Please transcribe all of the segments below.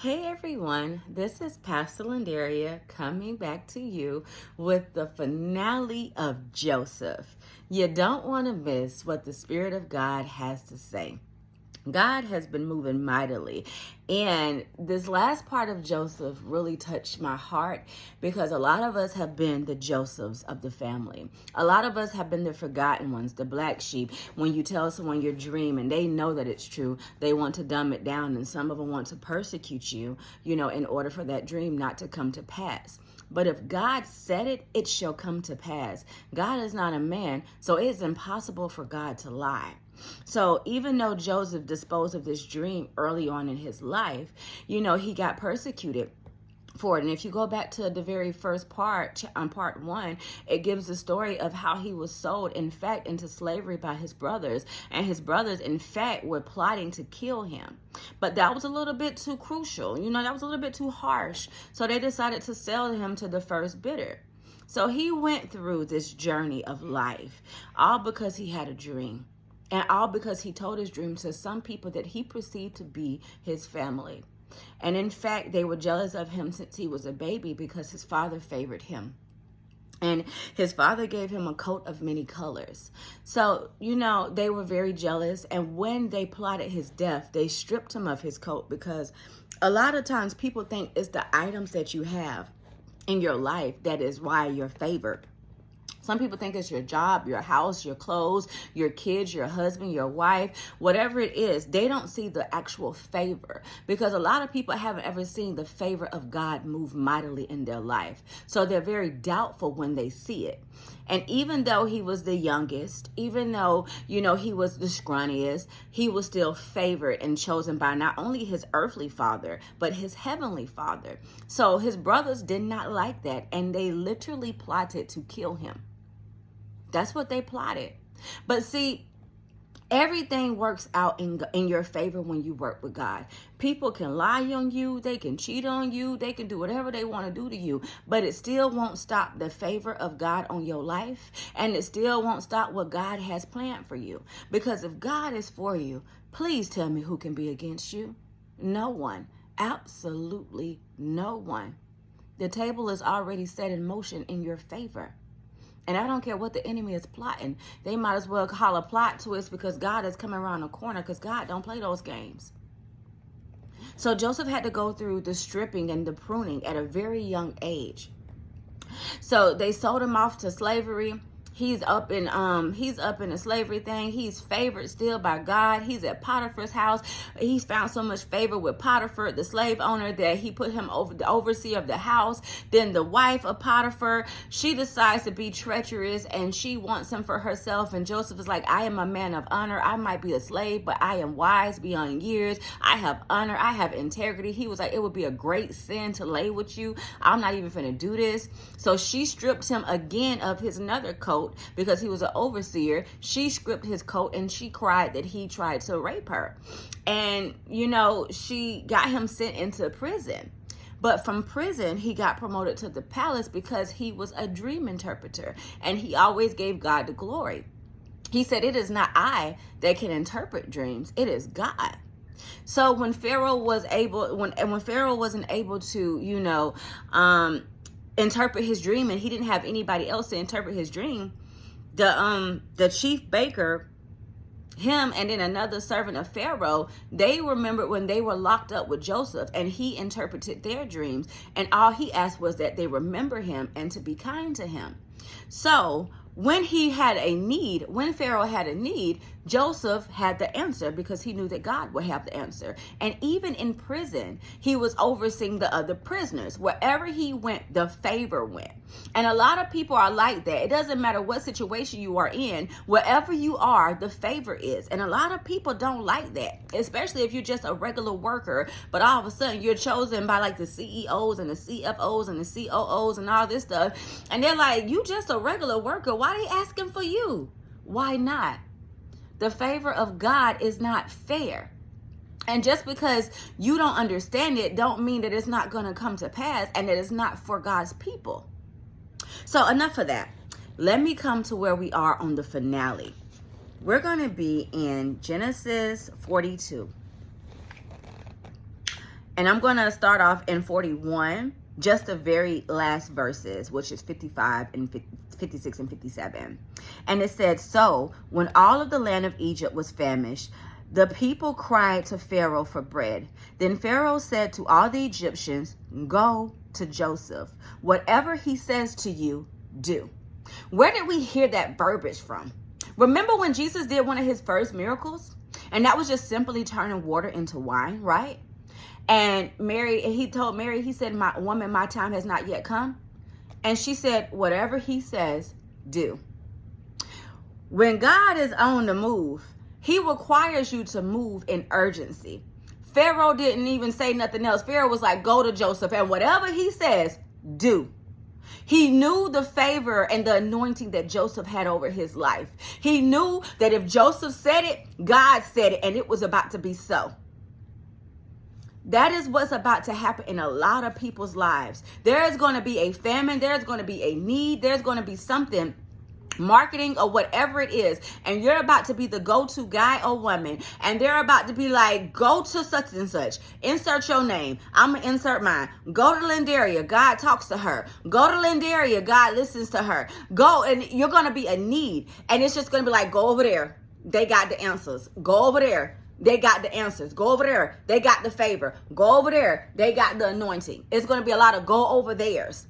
Hey everyone, this is Pastor Lindaria coming back to you with the finale of Joseph. You don't want to miss what the Spirit of God has to say. God has been moving mightily. And this last part of Joseph really touched my heart because a lot of us have been the Josephs of the family. A lot of us have been the forgotten ones, the black sheep. When you tell someone your dream and they know that it's true, they want to dumb it down, and some of them want to persecute you, in order for that dream not to come to pass. But if God said it, it shall come to pass. God is not a man, so it's impossible for God to lie. So even though Joseph disposed of this dream early on in his life, he got persecuted for it. And if you go back to the very first part, on part 1, it gives the story of how he was sold, in fact, into slavery by his brothers. And his brothers, in fact, were plotting to kill him. But that was a little bit too crucial. That was a little bit too harsh. So they decided to sell him to the first bidder. So he went through this journey of life, all because he had a dream. And all because he told his dream to some people that he perceived to be his family. And in fact, they were jealous of him since he was a baby because his father favored him. And his father gave him a coat of many colors. So, they were very jealous. And when they plotted his death, they stripped him of his coat, because a lot of times people think it's the items that you have in your life that is why you're favored. Some people think it's your job, your house, your clothes, your kids, your husband, your wife, whatever it is. They don't see the actual favor, because a lot of people haven't ever seen the favor of God move mightily in their life. So they're very doubtful when they see it. And even though he was the youngest, even though, he was the scrawniest, he was still favored and chosen by not only his earthly father, but his heavenly father. So his brothers did not like that, and they literally plotted to kill him. That's what they plotted. But see, everything works out in your favor when you work with God. People can lie on you, they can cheat on you, they can do whatever they want to do to you, but it still won't stop the favor of God on your life, and it still won't stop what God has planned for you. Because if God is for you, please tell me who can be against you? No one. Absolutely no one. The table is already set in motion in your favor. And I don't care what the enemy is plotting. They might as well call a plot twist, because God is coming around the corner, because God don't play those games. So Joseph had to go through the stripping and the pruning at a very young age. So they sold him off to slavery. He's up in the slavery thing. He's favored still by God. He's at Potiphar's house. He's found so much favor with Potiphar, the slave owner, that he put him over the overseer of the house. Then the wife of Potiphar, she decides to be treacherous, and she wants him for herself. And Joseph is like, I am a man of honor. I might be a slave, but I am wise beyond years. I have honor. I have integrity. He was like, it would be a great sin to lay with you. I'm not even finna do this. So she stripped him again of his another coat, because he was an overseer. She stripped his coat, and she cried that he tried to rape her. And, she got him sent into prison. But from prison, he got promoted to the palace because he was a dream interpreter, and he always gave God the glory. He said, it is not I that can interpret dreams. It is God. So when Pharaoh wasn't able to, interpret his dream, and he didn't have anybody else to interpret his dream, the chief baker, him and then another servant of Pharaoh, they remembered when they were locked up with Joseph, and he interpreted their dreams, and all he asked was that they remember him and to be kind to him. So when Pharaoh had a need, Joseph had the answer, because he knew that God would have the answer. And even in prison, he was overseeing the other prisoners. Wherever he went, the favor went. And a lot of people are like that. It doesn't matter what situation you are in. Wherever you are, the favor is. And a lot of people don't like that, especially if you're just a regular worker, but all of a sudden you're chosen by like the CEOs and the CFOs and the COOs and all this stuff. And they're like, you just a regular worker. Why are they asking for you? Why not? The favor of God is not fair. And just because you don't understand it, don't mean that it's not going to come to pass and that it's not for God's people. So enough of that. Let me come to where we are on the finale. We're going to be in Genesis 42. And I'm going to start off in 41, just the very last verses, which is 55 and 56 and 57. And it said, so when all of the land of Egypt was famished, the people cried to Pharaoh for bread. Then Pharaoh said to all the Egyptians, go to Joseph. Whatever he says to you, do. Where did we hear that verbiage from? Remember when Jesus did one of his first miracles? And that was just simply turning water into wine, right? And he told Mary, he said, my woman, my time has not yet come. And she said, whatever he says, do. When God is on the move, he requires you to move in urgency. Pharaoh didn't even say nothing else. Pharaoh was like, go to Joseph, and whatever he says, do. He knew the favor and the anointing that Joseph had over his life. He knew that if Joseph said it, God said it, and it was about to be so. That is what's about to happen in a lot of people's lives. There is going to be a famine. There's going to be a need. There's going to be something, marketing or whatever it is, and you're about to be the go-to guy or woman, and they're about to be like, go to such and such, insert your name, I'm gonna insert mine, go to Lindaria, God talks to her, go to Lindaria, God listens to her, go, and you're gonna be a need, and it's just gonna be like, go over there, they got the answers, go over there, they got the answers, go over there, they got the favor, go over there, they got the anointing. It's gonna be a lot of go over theirs.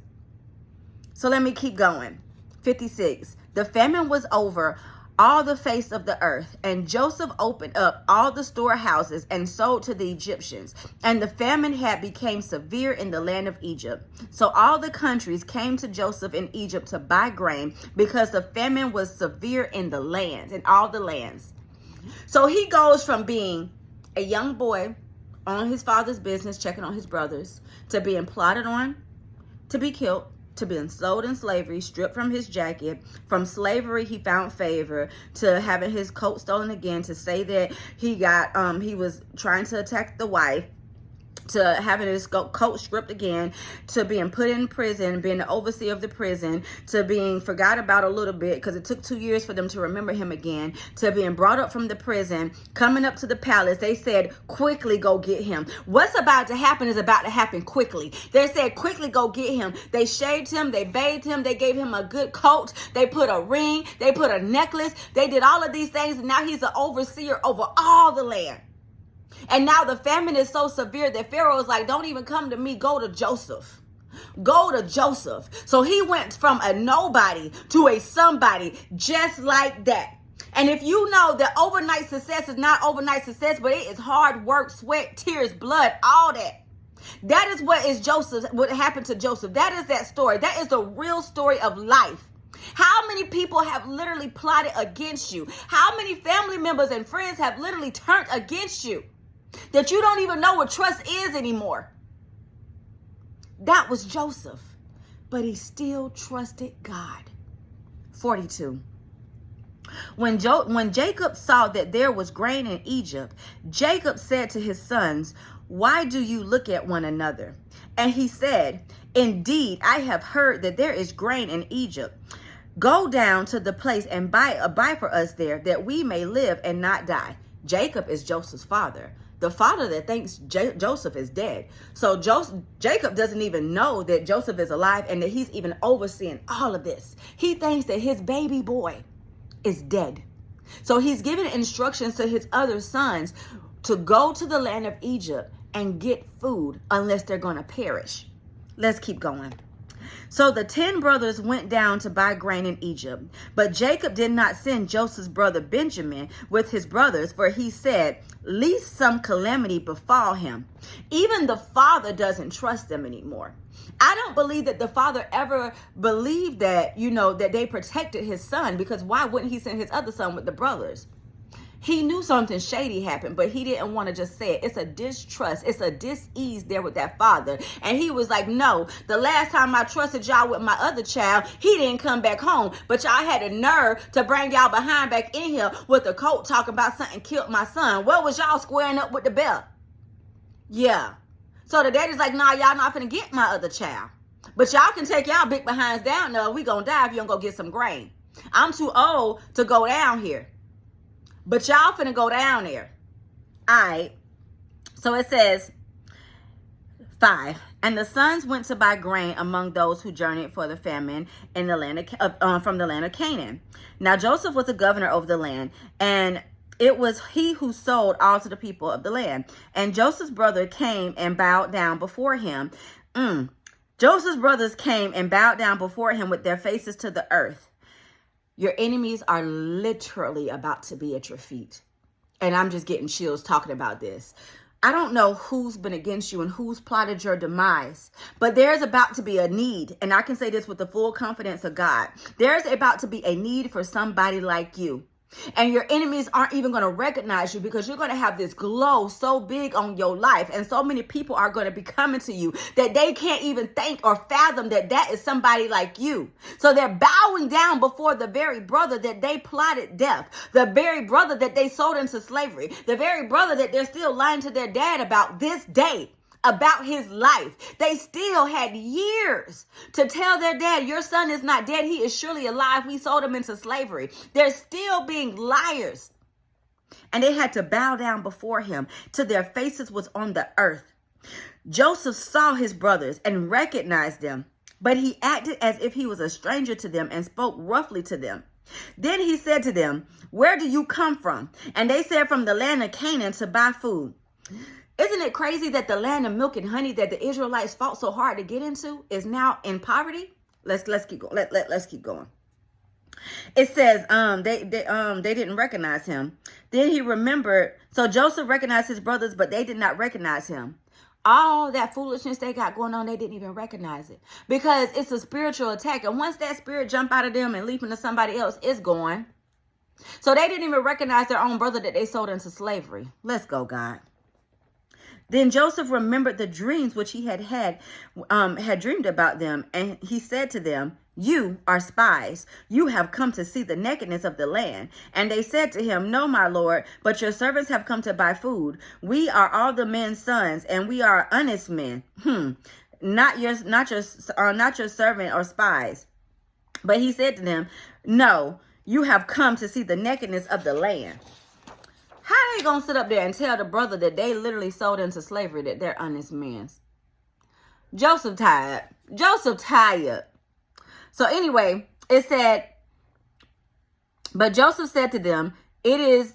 So let me keep going. 56. The famine was over all the face of the earth, and Joseph opened up all the storehouses and sold to the Egyptians. And the famine had become severe in the land of Egypt. So all the countries came to Joseph in Egypt to buy grain, because the famine was severe in the lands, in all the lands. So he goes from being a young boy on his father's business, checking on his brothers, to being plotted on, to be killed, to being sold in slavery, stripped from his jacket. From slavery, he found favor, to having his coat stolen again, to say that he was trying to attack the wife, to having his coat stripped again, to being put in prison, being the overseer of the prison, to being forgot about a little bit because it took 2 years for them to remember him again, to being brought up from the prison, coming up to the palace. They said, quickly go get him. What's about to happen is about to happen quickly. They said, quickly go get him. They shaved him, they bathed him, they gave him a good coat, they put a ring, they put a necklace, they did all of these things, and now he's an overseer over all the land. And now the famine is so severe that Pharaoh is like, don't even come to me, go to Joseph. Go to Joseph. So he went from a nobody to a somebody, just like that. And if you know that overnight success is not overnight success, but it is hard work, sweat, tears, blood, all that. That is what happened to Joseph. That is that story. That is the real story of life. How many people have literally plotted against you? How many family members and friends have literally turned against you, that you don't even know what trust is anymore? That was Joseph, but he still trusted God. 42. When Jacob saw that there was grain in Egypt, Jacob said to his sons, why do you look at one another? And he said, indeed, I have heard that there is grain in Egypt. Go down to the place and buy for us there, that we may live and not die. Jacob is Joseph's father, the father that thinks Joseph is dead. So Jacob doesn't even know that Joseph is alive and that he's even overseeing all of this. He thinks that his baby boy is dead. So he's giving instructions to his other sons to go to the land of Egypt and get food, unless they're going to perish. Let's keep going. So the 10 brothers went down to buy grain in Egypt. But Jacob did not send Joseph's brother Benjamin with his brothers, for he said, lest some calamity befall him. Even the father doesn't trust them anymore. I don't believe that the father ever believed that, that they protected his son, because why wouldn't he send his other son with the brothers? He knew something shady happened, but he didn't want to just say it. It's a distrust. It's a dis-ease there with that father. And he was like, no, the last time I trusted y'all with my other child, he didn't come back home. But y'all had a nerve to bring y'all behind back in here with a coat talking about something killed my son. Where was y'all squaring up with the belt? Yeah. So the daddy's like, nah, y'all not finna get my other child. But y'all can take y'all big behinds down there. We gonna die if you don't go get some grain. I'm too old to go down here. But y'all finna go down there. All right. So it says, 5. And the sons went to buy grain among those who journeyed for the famine in the land from the land of Canaan. Now Joseph was a governor over the land, and it was he who sold all to the people of the land. And Joseph's brother came and bowed down before him. Joseph's brothers came and bowed down before him with their faces to the earth. Your enemies are literally about to be at your feet. And I'm just getting chills talking about this. I don't know who's been against you and who's plotted your demise, but there's about to be a need. And I can say this with the full confidence of God. There's about to be a need for somebody like you. And your enemies aren't even going to recognize you because you're going to have this glow so big on your life. And so many people are going to be coming to you that they can't even think or fathom that that is somebody like you. So they're bowing down before the very brother that they plotted death, the very brother that they sold into slavery, the very brother that they're still lying to their dad about this day, about his life. They still had years to tell their dad, your son is not dead. He is surely alive. We sold him into slavery. They're still being liars. And they had to bow down before him till their faces was on the earth. Joseph saw his brothers and recognized them, but he acted as if he was a stranger to them and spoke roughly to them. Then he said to them, where do you come from? And they said, from the land of Canaan to buy food. Isn't it crazy that the land of milk and honey that the Israelites fought so hard to get into is now in poverty? Let's keep going. Let's keep going. It says they didn't recognize him. Then he remembered. So Joseph recognized his brothers, but they did not recognize him. All that foolishness they got going on, they didn't even recognize it because it's a spiritual attack. And once that spirit jump out of them and leap into somebody else, it's gone. So they didn't even recognize their own brother that they sold into slavery. Let's go, God. Then Joseph remembered the dreams which he had dreamed about them. And he said to them, you are spies. You have come to see the nakedness of the land. And they said to him, no, my lord, but your servants have come to buy food. We are all the men's sons, and we are honest men. Not your servant or spies. But he said to them, no, you have come to see the nakedness of the land. How they gonna sit up there and tell the brother that they literally sold into slavery that they're honest men? Joseph tired. Joseph tired. So anyway, it said, but Joseph said to them, it is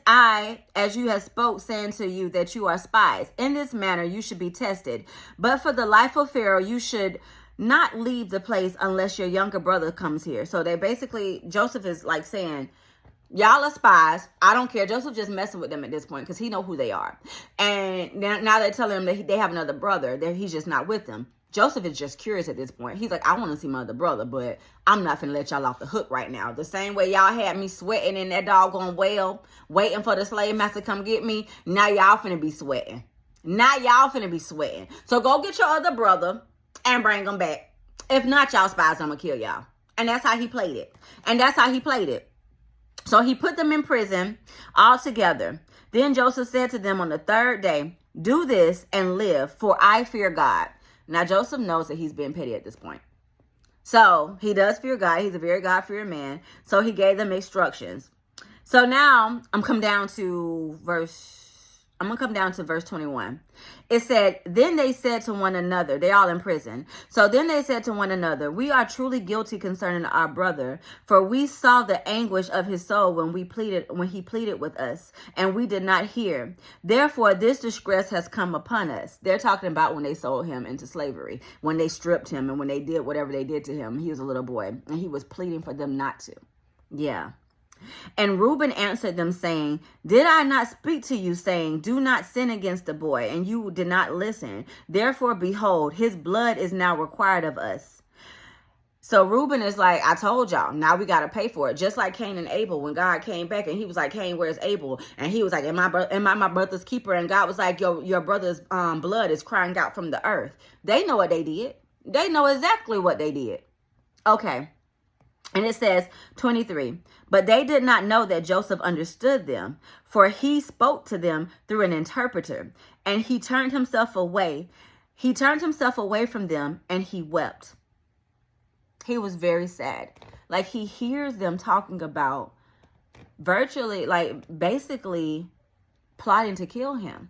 I, as you have spoke, saying to you that you are spies. In this manner you should be tested. But for the life of Pharaoh, you should not leave the place unless your younger brother comes here. So they basically, Joseph is like saying, y'all are spies. I don't care. Joseph just messing with them at this point because he know who they are. And now they're telling him that they have another brother, that he's just not with them. Joseph is just curious at this point. He's like, I want to see my other brother, but I'm not finna let y'all off the hook right now. The same way y'all had me sweating in that doggone well, waiting for the slave master to come get me. Now y'all finna be sweating. So go get your other brother and bring him back. If not, y'all spies, I'm gonna kill y'all. And that's how he played it. So he put them in prison all together. Then Joseph said to them on the third day, do this and live, for I fear God. Now Joseph knows that he's being petty at this point. So he does fear God. He's a very God-fearing man. So he gave them instructions. So now I'm gonna come down to verse 21. It said, then they said to one another, they're all in prison. So then they said to one another, we are truly guilty concerning our brother, for we saw the anguish of his soul when he pleaded with us, and we did not hear. Therefore, this distress has come upon us. They're talking about when they sold him into slavery, when they stripped him, and when they did whatever they did to him. He was a little boy, and he was pleading for them not to. Yeah. And Reuben answered them, saying, did I not speak to you, saying, do not sin against the boy? And you did not listen. Therefore, behold, his blood is now required of us. So Reuben is like, I told y'all, now we got to pay for it. Just like Cain and Abel, when God came back and he was like, Cain, where's Abel? And he was like, am I my brother's keeper? And God was like, your brother's blood is crying out from the earth. They know what they did. They know exactly what they did. Okay. And it says 23, but they did not know that Joseph understood them, for he spoke to them through an interpreter, and he turned himself away. He turned himself away from them, and he wept. He was very sad. Like, he hears them talking about virtually, like, basically plotting to kill him.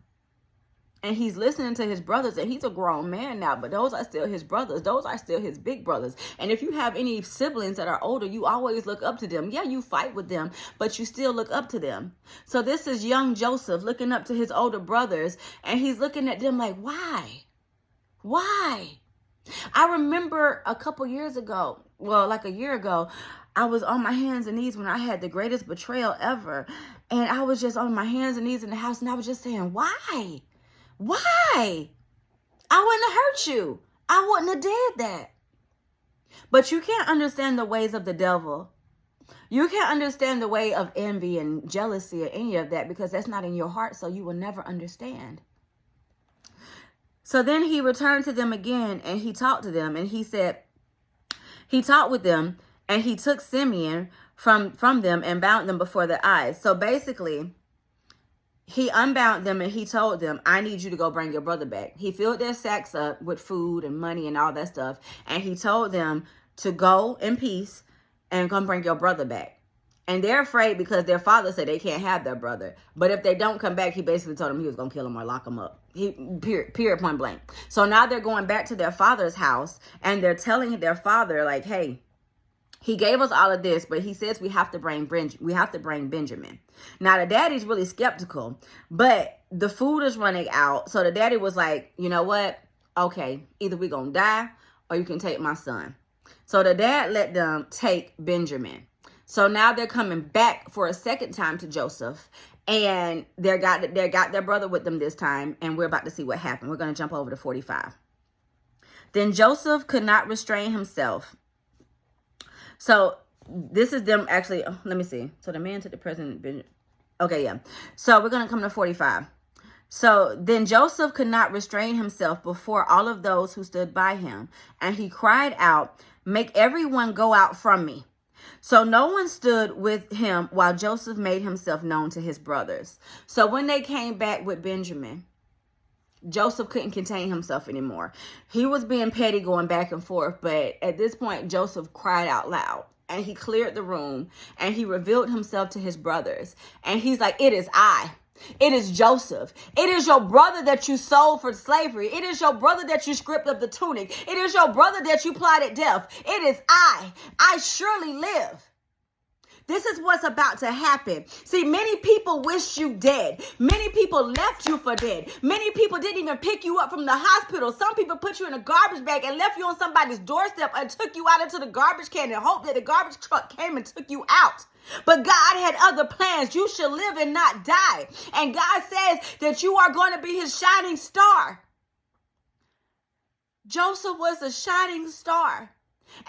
and he's listening to his brothers, and he's a grown man now, but those are still his brothers. Those are still his big brothers. And if you have any siblings that are older, you always look up to them. Yeah, you fight with them, but you still look up to them. So this is young Joseph looking up to his older brothers, and he's looking at them like, why? Why? I remember a couple years ago, well, like a year ago, I was on my hands and knees when I had the greatest betrayal ever. And I was just on my hands and knees in the house, and I was just saying, why? Why? I wouldn't have hurt you. I wouldn't have did that. But you can't understand the ways of the devil. You can't understand the way of envy and jealousy or any of that, because that's not in your heart, so you will never understand. So then he returned to them again, and he talked to them, and he said, he talked with them, and he took Simeon from them and bound them before their eyes. So basically, he unbound them and he told them, I need you to go bring your brother back. He filled their sacks up with food and money and all that stuff. And he told them to go in peace and come bring your brother back. And they're afraid because their father said they can't have their brother. But if they don't come back, he basically told them he was going to kill them or lock them up. Period, point blank. So now they're going back to their father's house, and they're telling their father, like, hey, he gave us all of this, but he says we have to bring Benjamin. Now, the daddy's really skeptical, but the food is running out. So the daddy was like, you know what? Okay, either we're going to die or you can take my son. So the dad let them take Benjamin. So now they're coming back for a second time to Joseph, and they got their brother with them this time, and we're about to see what happened. We're going to jump over to 45. Then Joseph could not restrain himself. So this is them actually, let me see. So the man took the present. Okay, yeah. So we're going to come to 45. So then Joseph could not restrain himself before all of those who stood by him. And he cried out, make everyone go out from me. So no one stood with him while Joseph made himself known to his brothers. So when they came back with Benjamin, Joseph couldn't contain himself anymore. He was being petty going back and forth, but at this point, Joseph cried out loud, and he cleared the room, and he revealed himself to his brothers. And he's like, it is I. It is Joseph. It is your brother that you sold for slavery. It is your brother that you stripped of the tunic. It is your brother that you plotted death. It is I. I surely live. This is what's about to happen. See, many people wish you dead. Many people left you for dead. Many people didn't even pick you up from the hospital. Some people put you in a garbage bag and left you on somebody's doorstep and took you out into the garbage can and hoped that the garbage truck came and took you out. But God had other plans. You should live and not die. And God says that you are going to be his shining star. Joseph was a shining star.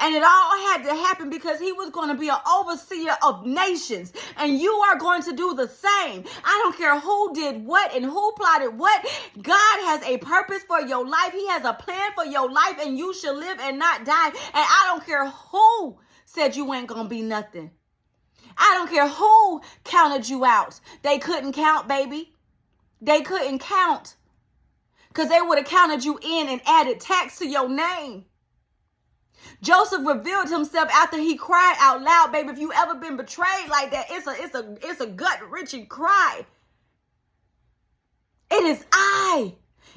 And it all had to happen because he was going to be an overseer of nations. And you are going to do the same. I don't care who did what and who plotted what. God has a purpose for your life. He has a plan for your life, and you should live and not die. And I don't care who said you ain't going to be nothing. I don't care who counted you out. They couldn't count, baby. They couldn't count. Because they would have counted you in and added tax to your name. Joseph revealed himself after he cried out loud, baby. If you ever been betrayed like that, it's a gut-wrenching cry. It is I.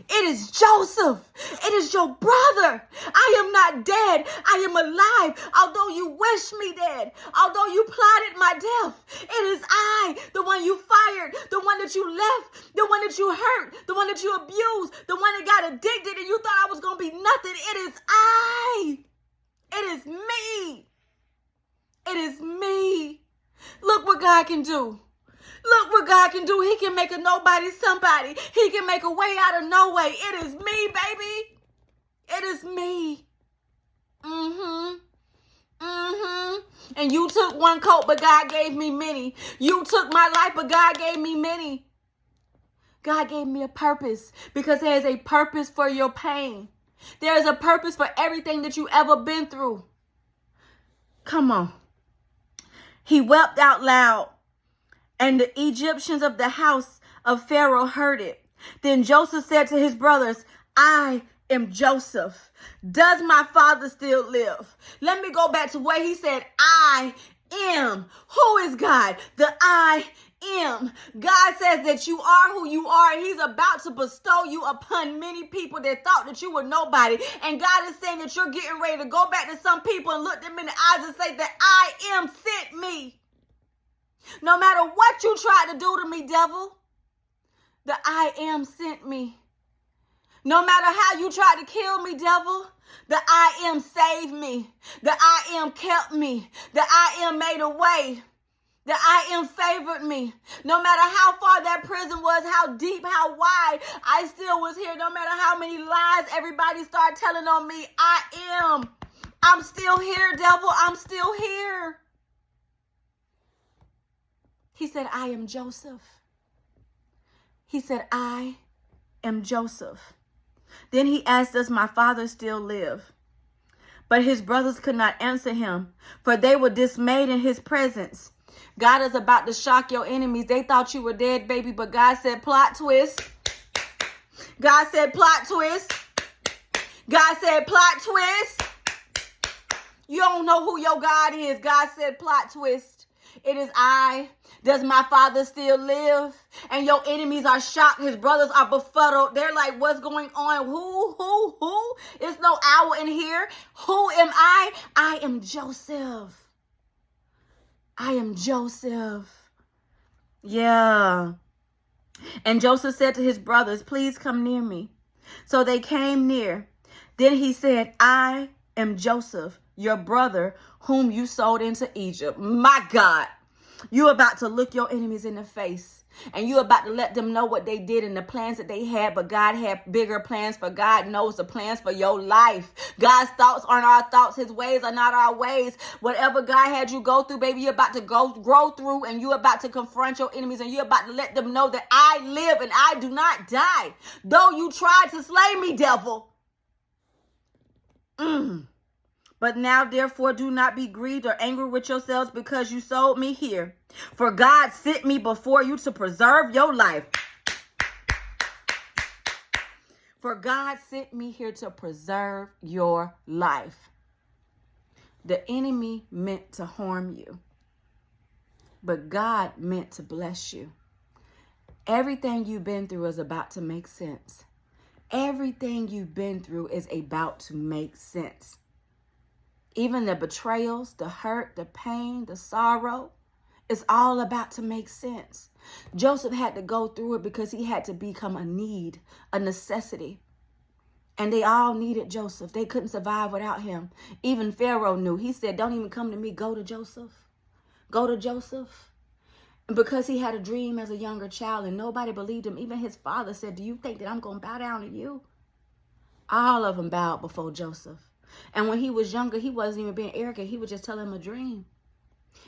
It is Joseph. It is your brother. I am not dead. I am alive. Although you wish me dead, although you plotted my death, it is I, the one you fired, the one that you left, the one that you hurt, the one that you abused, the one that got addicted and you thought I was going to be nothing. It is I. It is me. It is me. Look what God can do. Look what God can do. He can make a nobody somebody. He can make a way out of no way. It is me, baby. It is me. And you took one coat, but God gave me many. You took my life, but God gave me many. God gave me a purpose because there is a purpose for your pain. There is a purpose for everything that you ever been through. Come on. He wept out loud, and the Egyptians of the house of Pharaoh heard it. Then Joseph said to his brothers, I am Joseph. Does my father still live? Let me go back to where he said, I am. Who is God? The I am. God says that you are who you are, and he's about to bestow you upon many people that thought that you were nobody. And God is saying that you're getting ready to go back to some people and look them in the eyes and say that I am sent me. No matter what you tried to do to me, devil, the I am sent me. No matter how you tried to kill me, devil, the I am saved me. The I am kept me. The I am made a way. The I am favored me. No matter how far that prison was, how deep, how wide, I still was here. No matter how many lies everybody started telling on me, I'm still here, devil. I'm still here. He said, I am Joseph. He said, I am Joseph. Then he asked, does my father still live? But his brothers could not answer him, for they were dismayed in his presence. God is about to shock your enemies. They thought you were dead, baby, but God said, plot twist. God said, plot twist. God said, plot twist. You don't know who your God is. God said, plot twist. It is I. Does my father still live? And your enemies are shocked. His brothers are befuddled. They're like, what's going on? Who? It's no owl in here. Who am I? I am Joseph. I am Joseph. Yeah. And Joseph said to his brothers, please come near me. So they came near. Then he said, I am Joseph, your brother, whom you sold into Egypt. My God. You about to look your enemies in the face, and you about to let them know what they did and the plans that they had, but God had bigger plans, for God knows the plans for your life. God's thoughts aren't our thoughts. His ways are not our ways. Whatever God had you go through, baby, you're about to grow through, and you're about to confront your enemies, and you're about to let them know that I live and I do not die. Though you tried to slay me, devil. But now, therefore, do not be grieved or angry with yourselves because you sold me here. For God sent me before you to preserve your life. For God sent me here to preserve your life. The enemy meant to harm you, but God meant to bless you. Everything you've been through is about to make sense. Everything you've been through is about to make sense. Even the betrayals, the hurt, the pain, the sorrow, it's all about to make sense. Joseph had to go through it because he had to become a need, a necessity. And they all needed Joseph. They couldn't survive without him. Even Pharaoh knew. He said, don't even come to me. Go to Joseph. Go to Joseph. And because he had a dream as a younger child and nobody believed him, even his father said, do you think that I'm going to bow down to you? All of them bowed before Joseph. And when he was younger, he wasn't even being arrogant. He was just telling him a dream.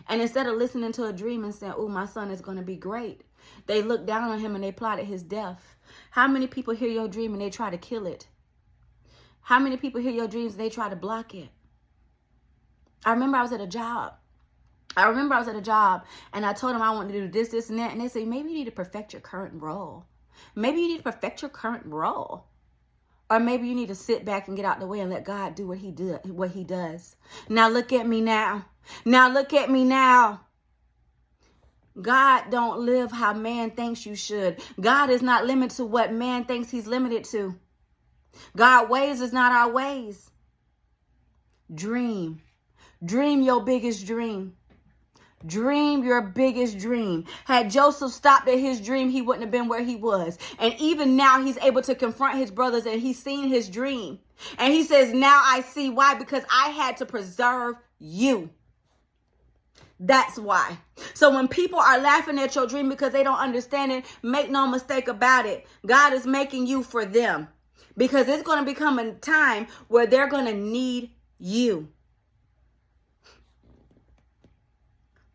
And instead of listening to a dream and saying, oh, my son is going to be great, they looked down on him and they plotted his death. How many people hear your dream and they try to kill it? How many people hear your dreams and they try to block it? I remember I was at a job and I told them I wanted to do this, this, and that. And they say, maybe you need to perfect your current role. Maybe you need to perfect your current role. Or maybe you need to sit back and get out the way and let God do what he does. Now look at me now. Now look at me now. God don't live how man thinks you should. God is not limited to what man thinks he's limited to. God's ways is not our ways. Dream. Dream your biggest dream. Dream your biggest dream. Had Joseph stopped at his dream, he wouldn't have been where he was. And even now he's able to confront his brothers and he's seen his dream. And he says, now I see why, because I had to preserve you. That's why. So when people are laughing at your dream because they don't understand it, make no mistake about it. God is making you for them, because it's going to become a time where they're going to need you.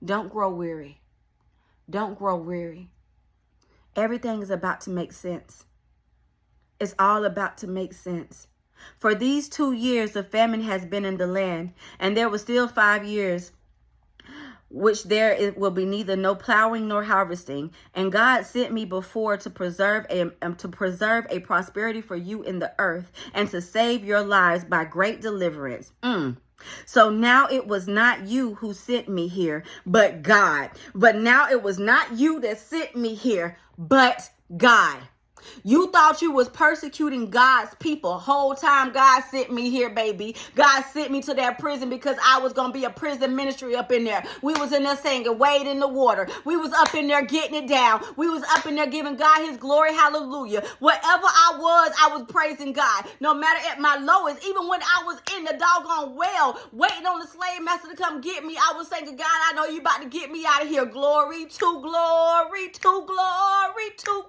Don't grow weary. Don't grow weary. Everything is about to make sense. It's all about to make sense. For these 2 years, the famine has been in the land, and there were still 5 years, which it will be neither no plowing nor harvesting. And God sent me before to preserve a prosperity for you in the earth, and to save your lives by great deliverance. So now it was not you who sent me here, but God. But now it was not you that sent me here, but God. You thought you was persecuting God's people. Whole time God sent me here, baby. God sent me to that prison because I was going to be a prison ministry up in there. We was in there singing, wade in the water. We was up in there getting it down. We was up in there giving God his glory. Hallelujah. Wherever I was praising God. No matter at my lowest, even when I was in the doggone well, waiting on the slave master to come get me, I was saying, God, I know you about to get me out of here. Glory to glory to glory to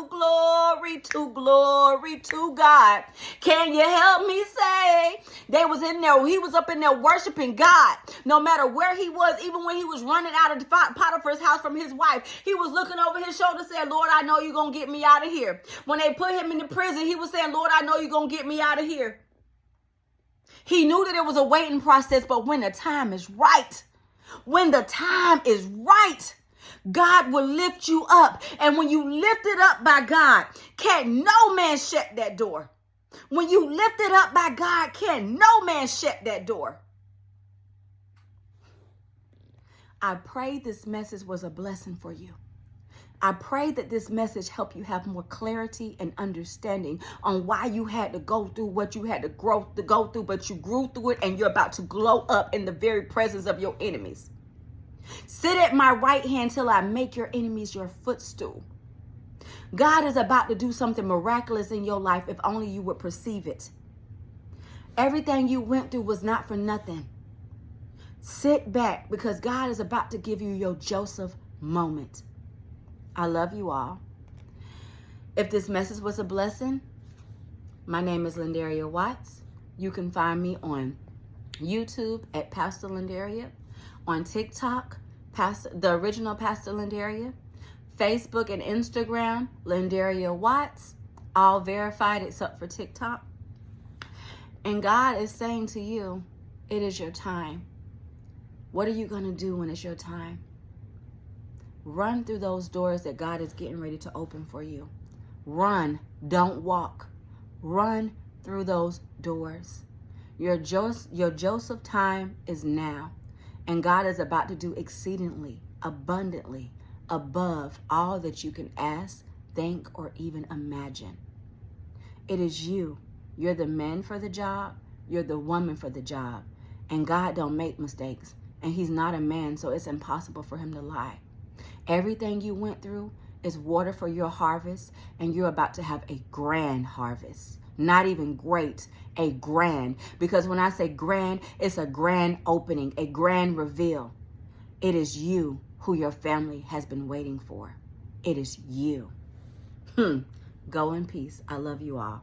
glory to glory to God. Can you help me say? They was in there. He was up in there worshiping God. No matter where he was, even when he was running out of Potiphar's house from his wife, he was looking over his shoulder saying, Lord, I know you're going to get me out of here. When they put him in the prison, he was saying, Lord, I know you're going to get me out of here. He knew that it was a waiting process, but when the time is right, God will lift you up. And when you lifted up by God, can't no man shut that door. When you lifted up by God, can't no man shut that door. I pray this message was a blessing for you. I pray that this message helped you have more clarity and understanding on why you had to go through what you had to go through, but you grew through it and you're about to glow up in the very presence of your enemies. Sit at my right hand till I make your enemies your footstool. God is about to do something miraculous in your life if only you would perceive it. Everything you went through was not for nothing. Sit back because God is about to give you your Joseph moment. I love you all. If this message was a blessing, my name is Lindaria Watts. You can find me on YouTube at Pastor Lindaria, on TikTok, the original Pastor Lindaria, Facebook and Instagram, Lindaria Watts, all verified except for TikTok. And God is saying to you, it is your time. What are you going to do when it's your time? Run through those doors that God is getting ready to open for you. Run, don't walk. Run through those doors. Your Joseph time is now. And God is about to do exceedingly, abundantly, above all that you can ask, think, or even imagine. It is you. You're the man for the job. You're the woman for the job. And God don't make mistakes. And he's not a man, so it's impossible for him to lie. Everything you went through is water for your harvest, and you're about to have a grand harvest. Not even great, a grand. Because when I say grand, it's a grand opening, a grand reveal. It is you who your family has been waiting for. It is you. Go in peace. I love you all.